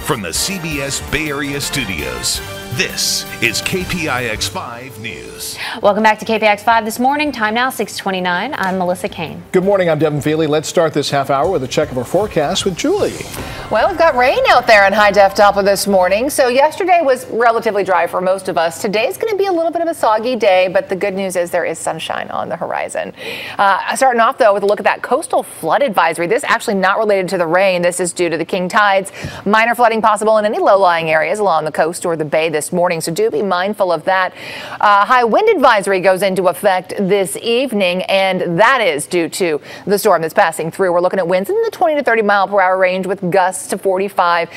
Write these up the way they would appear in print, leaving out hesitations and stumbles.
from the CBS Bay Area studios, this is KPIX 5 News. Welcome back to KPIX 5 this morning. Time now 6:29. I'm Melissa Kane. Good morning. I'm Devin Fehely. Let's start this half hour with a check of our forecast with Julie. Well, we've got rain out there in high-def Doppler this morning. So yesterday was relatively dry for most of us. Today's going to be a little bit of a soggy day, but the good news is there is sunshine on the horizon. Starting off, though, with a look at that coastal flood advisory. This actually not related to the rain. This is due to the king tides. Minor flooding possible in any low-lying areas along the coast or the bay this morning, so do be mindful of that. High wind advisory goes into effect this evening, and that is due to the storm that's passing through. We're looking at winds in the 20 to 30 mile per hour range with gusts to 45.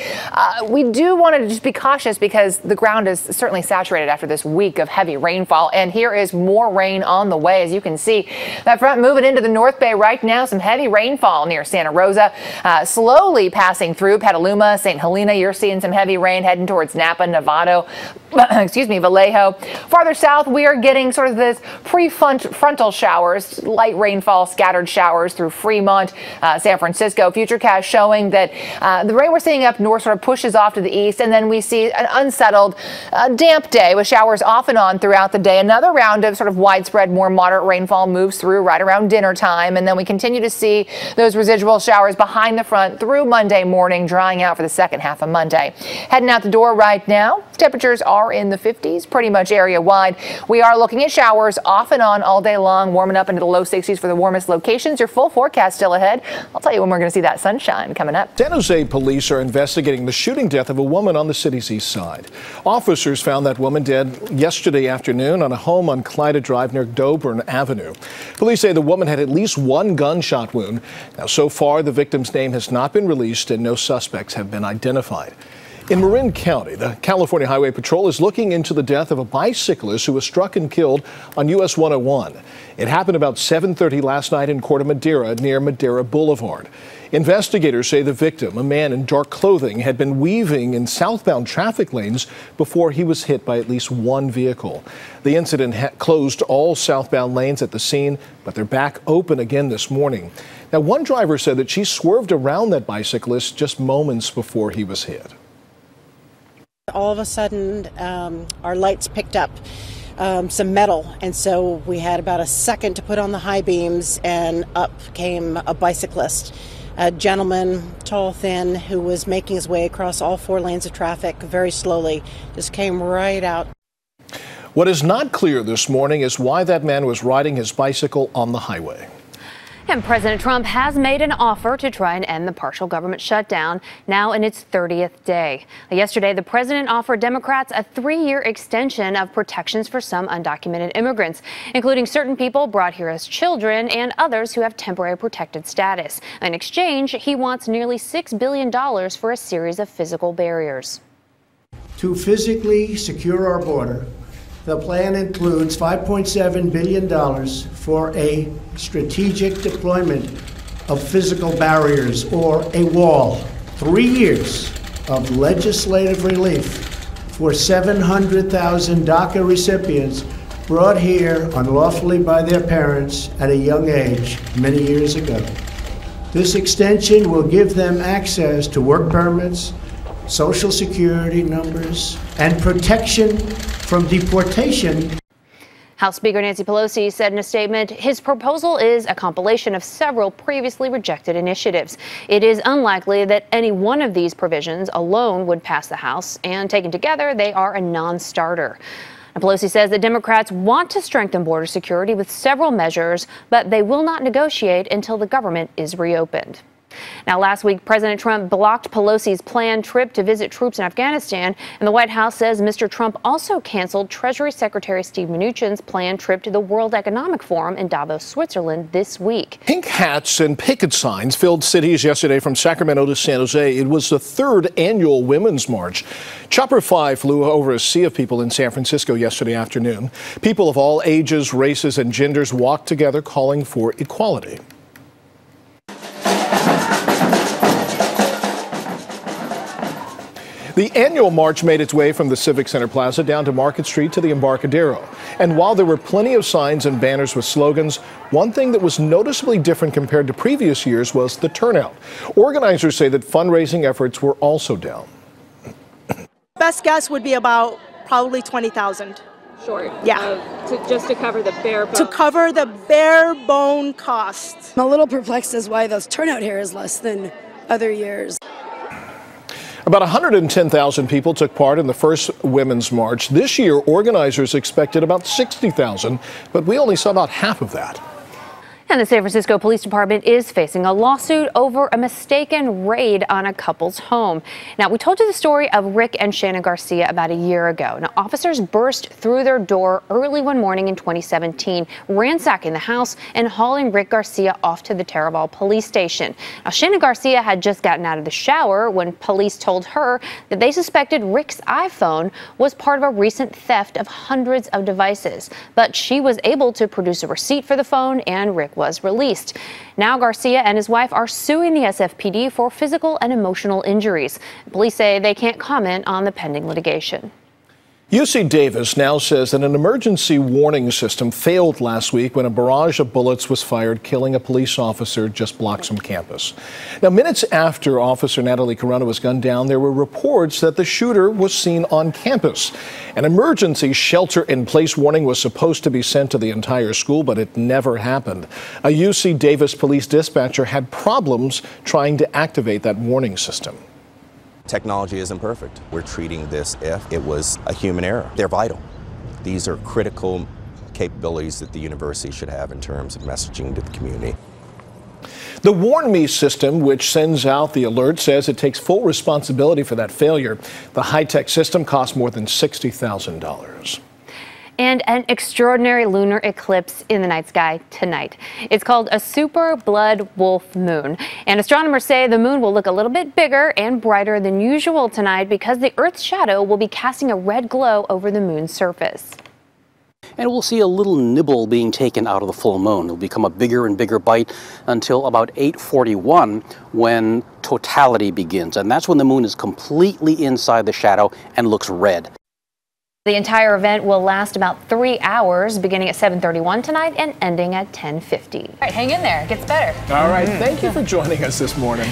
We do want to just be cautious because the ground is certainly saturated after this week of heavy rainfall, and here is more rain on the way. As you can see, that front moving into the North Bay right now, some heavy rainfall near Santa Rosa, slowly passing through Petaluma, St. Helena. You're seeing some heavy rain heading towards Napa, Novato, Vallejo. Farther south, we are getting sort of this prefrontal showers, light rainfall, scattered showers through Fremont, San Francisco. Futurecast showing that the rain we're seeing up north sort of pushes off to the east, and then we see an unsettled, damp day with showers off and on throughout the day. Another round of sort of widespread, more moderate rainfall moves through right around dinner time, and then we continue to see those residual showers behind the front through Monday morning, drying out for the second half of Monday. Heading out the door right now, temperatures are in the 50s, pretty much area wide. We are looking at showers off and on all day long, warming up into the low 60s for the warmest locations. Your full forecast still ahead. I'll tell you when we're going to see that sunshine coming up. San Jose police are investigating the shooting death of a woman on the city's east side. Officers found that woman dead yesterday afternoon on a home on Clyda Drive near Doburn Avenue. Police say the woman had at least one gunshot wound. Now, so far, the victim's name has not been released and no suspects have been identified. In Marin County, the California Highway Patrol is looking into the death of a bicyclist who was struck and killed on US 101. It happened about 7:30 last night in Corte Madera near Madera Boulevard. Investigators say the victim, a man in dark clothing, had been weaving in southbound traffic lanes before he was hit by at least one vehicle. The incident closed all southbound lanes at the scene, but they're back open again this morning. Now, one driver said that she swerved around that bicyclist just moments before he was hit. All of a sudden, our lights picked up some metal, and so we had about a second to put on the high beams, and up came a bicyclist, a gentleman, tall, thin, who was making his way across all four lanes of traffic very slowly, just came right out. What is not clear this morning is why that man was riding his bicycle on the highway. And President Trump has made an offer to try and end the partial government shutdown, now in its 30th day. Yesterday, the president offered Democrats a 3-year extension of protections for some undocumented immigrants, including certain people brought here as children and others who have temporary protected status. In exchange, he wants nearly $6 billion for a series of physical barriers. To physically secure our border, the plan includes $5.7 billion for a strategic deployment of physical barriers, or a wall. 3 years of legislative relief for 700,000 DACA recipients brought here unlawfully by their parents at a young age many years ago. This extension will give them access to work permits, Social Security numbers, and protection from deportation. House Speaker Nancy Pelosi said in a statement, his proposal is a compilation of several previously rejected initiatives. It is unlikely that any one of these provisions alone would pass the House, and taken together, they are a non-starter. Pelosi says that Democrats want to strengthen border security with several measures, but they will not negotiate until the government is reopened. Now, last week, President Trump blocked Pelosi's planned trip to visit troops in Afghanistan, and the White House says Mr. Trump also canceled Treasury Secretary Steve Mnuchin's planned trip to the World Economic Forum in Davos, Switzerland this week. Pink hats and picket signs filled cities yesterday from Sacramento to San Jose. It was the third annual Women's March. Chopper 5 flew over a sea of people in San Francisco yesterday afternoon. People of all ages, races, and genders walked together calling for equality. The annual march made its way from the Civic Center Plaza down to Market Street to the Embarcadero. And while there were plenty of signs and banners with slogans, one thing that was noticeably different compared to previous years was the turnout. Organizers say that fundraising efforts were also down. Best guess would be about probably 20,000. Short. Yeah. Just to cover the bare bones. To cover the bare bone costs. I'm a little perplexed as why the turnout here is less than other years. About 110,000 people took part in the first Women's March. This year, organizers expected about 60,000, but we only saw about half of that. And the San Francisco Police Department is facing a lawsuit over a mistaken raid on a couple's home. Now, we told you the story of Rick and Shannon Garcia about a year ago. Now, officers burst through their door early one morning in 2017, ransacking the house and hauling Rick Garcia off to the Taraval police station. Now, Shannon Garcia had just gotten out of the shower when police told her that they suspected Rick's iPhone was part of a recent theft of hundreds of devices. But she was able to produce a receipt for the phone, and Rick was released. Now Garcia and his wife are suing the SFPD for physical and emotional injuries. Police say they can't comment on the pending litigation. UC Davis now says that an emergency warning system failed last week when a barrage of bullets was fired, killing a police officer just blocks from campus. Now, minutes after Officer Natalie Corona was gunned down, there were reports that the shooter was seen on campus. An emergency shelter-in-place warning was supposed to be sent to the entire school, but it never happened. A UC Davis police dispatcher had problems trying to activate that warning system. Technology isn't perfect. We're treating this if it was a human error. They're vital. These are critical capabilities that the university should have in terms of messaging to the community. The Warn Me system, which sends out the alert, says it takes full responsibility for that failure. The high-tech system cost more than $60,000. And an extraordinary lunar eclipse in the night sky tonight. It's called a super blood wolf moon. And astronomers say the moon will look a little bit bigger and brighter than usual tonight because the Earth's shadow will be casting a red glow over the moon's surface. And we'll see a little nibble being taken out of the full moon. It'll become a bigger and bigger bite until about 8:41 when totality begins. And that's when the moon is completely inside the shadow and looks red. The entire event will last about 3 hours, beginning at 7:31 tonight and ending at 10:50. All right, hang in there. It gets better. All right. Thank you for joining us this morning.